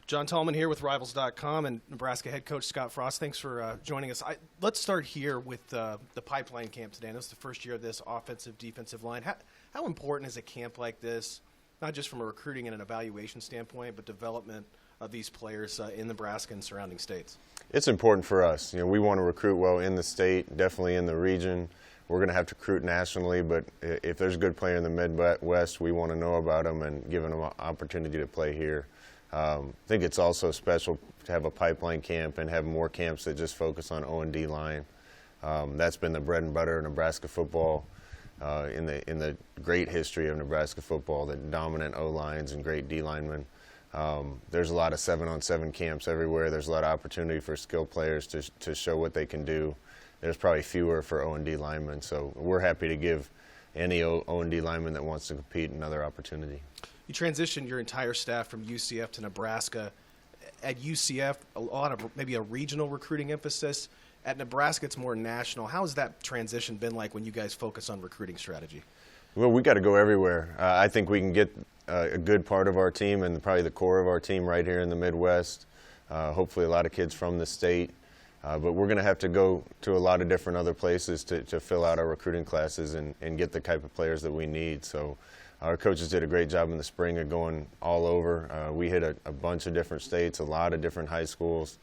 John Tallman here with Rivals.com and Nebraska head coach Scott Frost. Thanks for joining us. Let's start here with the Pipeline Camp today. And this is the first year of this offensive, defensive line. How important is a camp like this, not just from a recruiting and an evaluation standpoint, but development of these players in Nebraska and surrounding states? It's important for us. We want to recruit well in the state, definitely in the region. We're going to have to recruit nationally, but if there's a good player in the Midwest, we want to know about them and give them an opportunity to play here. I think it's also special to have a pipeline camp and have more camps that just focus on O&D line. That's been the bread and butter of Nebraska football in the great history of Nebraska football, the dominant O-lines and great D-linemen. There's a lot of 7-on-7 camps everywhere. There's a lot of opportunity for skilled players to show what they can do. There's probably fewer for O&D linemen, so we're happy to give any O&D lineman that wants to compete another opportunity. You transitioned your entire staff from UCF to Nebraska. At UCF, a lot of maybe a regional recruiting emphasis. At Nebraska, it's more national. How has that transition been like when you guys focus on recruiting strategy? Well, we got to go everywhere. I think we can get a good part of our team and probably the core of our team right here in the Midwest. Hopefully a lot of kids from the state. But we're going to have to go to a lot of different other places to fill out our recruiting classes and get the type of players that we need. So our coaches did a great job in the spring of going all over. We hit a bunch of different states, a lot of different high schools.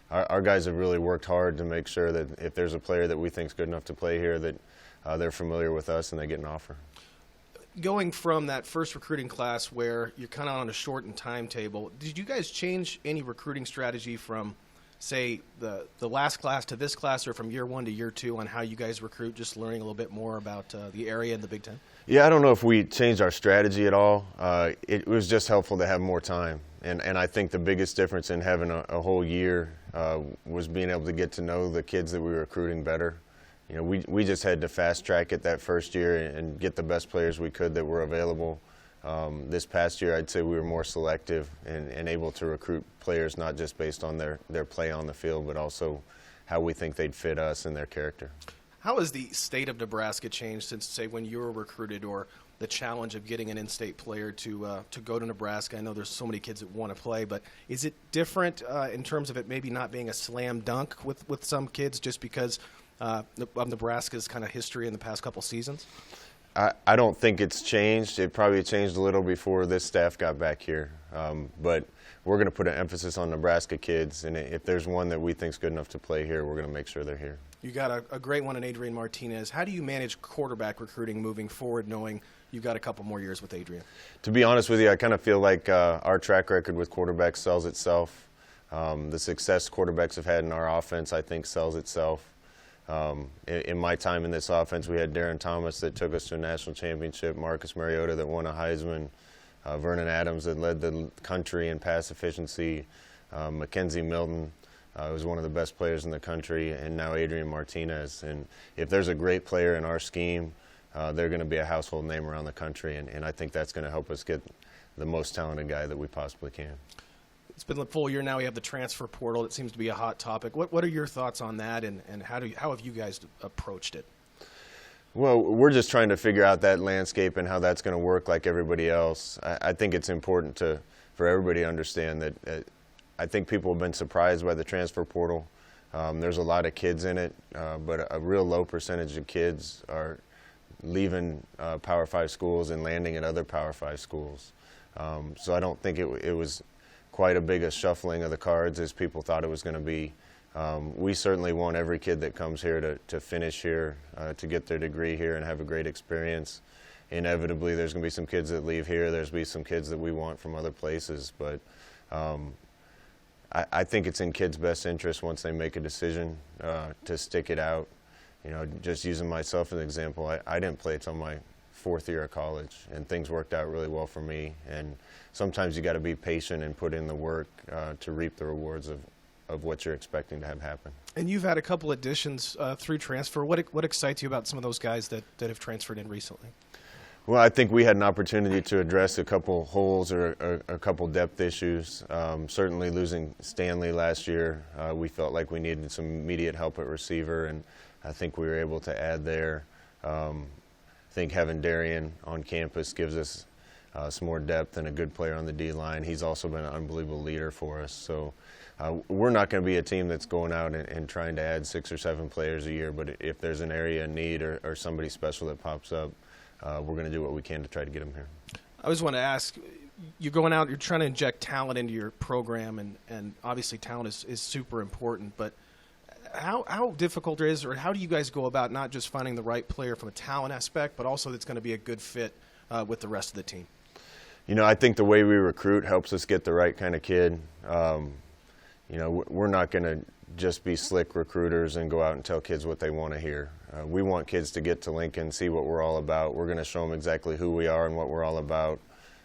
Our guys have really worked hard to make sure that if there's a player that we think is good enough to play here, that they're familiar with us and they get an offer. Going from that first recruiting class where you're kind of on a shortened timetable, did you guys change any recruiting strategy from, say, the last class to this class, or from year one to year two on how you guys recruit, just learning a little bit more about the area and the Big Ten? Yeah, I don't know if we changed our strategy at all. It was just helpful to have more time. And I think the biggest difference in having a whole year was being able to get to know the kids that we were recruiting better. We just had to fast track it that first year and get the best players we could that were available. This past year, I'd say we were more selective and able to recruit players not just based on their play on the field, but also how we think they'd fit us and their character. How has the state of Nebraska changed since, say, when you were recruited, or the challenge of getting an in-state player to go to Nebraska? I know there's so many kids that want to play, but is it different in terms of it maybe not being a slam dunk with some kids just because of Nebraska's kind of history in the past couple seasons? I don't think it's changed. It probably changed a little before this staff got back here. But we're going to put an emphasis on Nebraska kids, and if there's one that we think is good enough to play here, we're going to make sure they're here. You got a great one in Adrian Martinez. How do you manage quarterback recruiting moving forward, knowing you've got a couple more years with Adrian? To be honest with you, I kind of feel like our track record with quarterbacks sells itself. The success quarterbacks have had in our offense, I think, sells itself. In my time in this offense, we had Darren Thomas that took us to a national championship, Marcus Mariota that won a Heisman, Vernon Adams that led the country in pass efficiency, Mackenzie Milton was one of the best players in the country, and now Adrian Martinez. And if there's a great player in our scheme, they're going to be a household name around the country, and I think that's going to help us get the most talented guy that we possibly can. It's been a full year now. We have the transfer portal. It seems to be a hot topic. What are your thoughts on that, and how have you guys approached it? Well, we're just trying to figure out that landscape and how that's going to work like everybody else. I think it's important for everybody to understand that I think people have been surprised by the transfer portal. There's a lot of kids in it, but a real low percentage of kids are leaving Power 5 schools and landing at other Power 5 schools. So I don't think it was quite a big a shuffling of the cards as people thought it was going to be. We certainly want every kid that comes here to finish here, to get their degree here and have a great experience. Inevitably, there's going to be some kids that leave here. There's going to be some kids that we want from other places. But I think it's in kids' best interest once they make a decision to stick it out. Just using myself as an example, I didn't play until my fourth year of college, and things worked out really well for me. And sometimes you got to be patient and put in the work to reap the rewards of what you're expecting to have happen. And you've had a couple additions through transfer. What excites you about some of those guys that have transferred in recently? Well, I think we had an opportunity to address a couple holes or a couple depth issues. Certainly losing Stanley last year, we felt like we needed some immediate help at receiver, and I think we were able to add there. I think having Darian on campus gives us some more depth and a good player on the D-line. He's also been an unbelievable leader for us. So we're not going to be a team that's going out and trying to add 6 or 7 players a year, but if there's an area in need or somebody special that pops up, we're going to do what we can to try to get them here. I always want to ask, you're going out, you're trying to inject talent into your program, and obviously talent is super important, but how difficult it is, or how do you guys go about not just finding the right player from a talent aspect, but also that's going to be a good fit with the rest of the team? You know, I think the way we recruit helps us get the right kind of kid. You know, we're not going to just be slick recruiters and go out and tell kids what they want to hear. We want kids to get to Lincoln, see what we're all about. We're going to show them exactly who we are and what we're all about.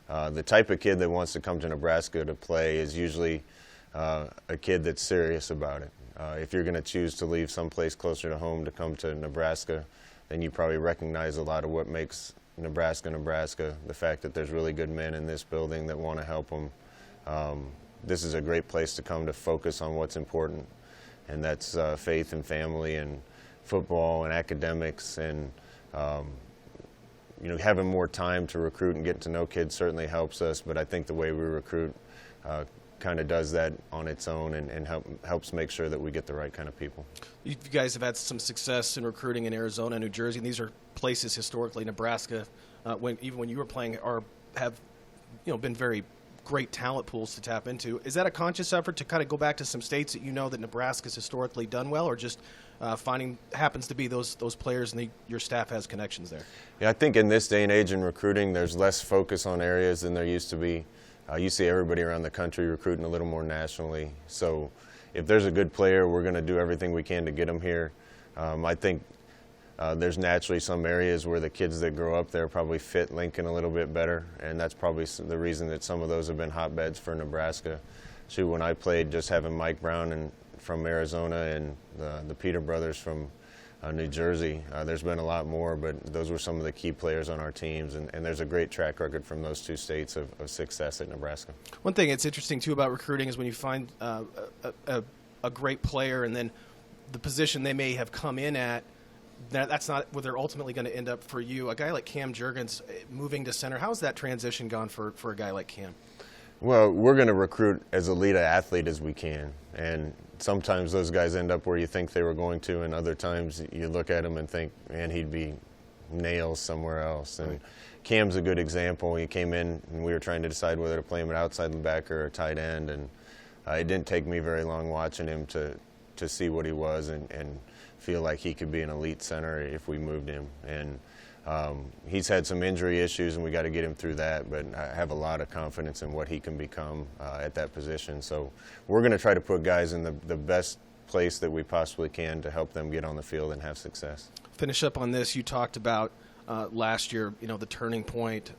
The type of kid that wants to come to Nebraska to play is usually a kid that's serious about it. If you're going to choose to leave someplace closer to home to come to Nebraska, then you probably recognize a lot of what makes Nebraska, Nebraska, the fact that there's really good men in this building that want to help them. This is a great place to come to focus on what's important, and that's faith and family and football and academics, and you know, having more time to recruit and get to know kids certainly helps us, but I think the way we recruit kind of does that on its own and helps make sure that we get the right kind of people. You guys have had some success in recruiting in Arizona and New Jersey, and these are places historically, Nebraska, even when you were playing, have been very great talent pools to tap into. Is that a conscious effort to kind of go back to some states that you know that Nebraska's historically done well, or just finding happens to be those players and your staff has connections there? Yeah, I think in this day and age in recruiting, there's less focus on areas than there used to be. You see everybody around the country recruiting a little more nationally. So if there's a good player, we're going to do everything we can to get them here. I think there's naturally some areas where the kids that grow up there probably fit Lincoln a little bit better, and that's probably the reason that some of those have been hotbeds for Nebraska. So when I played, just having Mike Brown from Arizona and the Peter brothers from New Jersey, there's been a lot more, but those were some of the key players on our teams, and there's a great track record from those 2 states of success at Nebraska. One thing that's interesting, too, about recruiting is when you find a great player and then the position they may have come in at, that's not where they're ultimately going to end up for you. A guy like Cam Jurgens moving to center, how's that transition gone for a guy like Cam? Well, we're going to recruit as elite an athlete as we can, and sometimes those guys end up where you think they were going to, and other times you look at him and think, man, he'd be nails somewhere else. And right. Cam's a good example. He came in and we were trying to decide whether to play him at outside linebacker or tight end, and it didn't take me very long watching him to see what he was and feel like he could be an elite center if we moved him. And he's had some injury issues, and we got to get him through that, but I have a lot of confidence in what he can become at that position. So we're going to try to put guys in the best place that we possibly can to help them get on the field and have success. Finish up on this. You talked about last year, the turning point.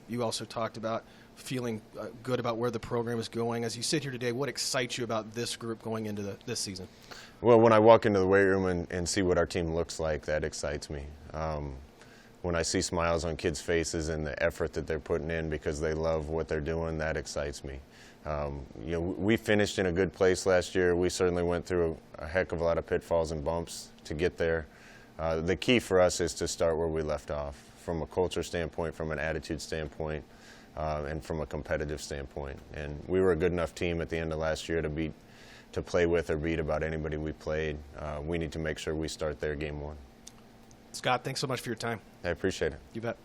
You also talked about feeling good about where the program is going. As you sit here today, what excites you about this group going into this season? Well, when I walk into the weight room and see what our team looks like, that excites me. When I see smiles on kids' faces and the effort that they're putting in because they love what they're doing, that excites me. We finished in a good place last year. We certainly went through a heck of a lot of pitfalls and bumps to get there. The key for us is to start where we left off, from a culture standpoint, from an attitude standpoint, and from a competitive standpoint. And we were a good enough team at the end of last year to play with or beat about anybody we played. We need to make sure we start there game 1. Scott, thanks so much for your time. I appreciate it. You bet.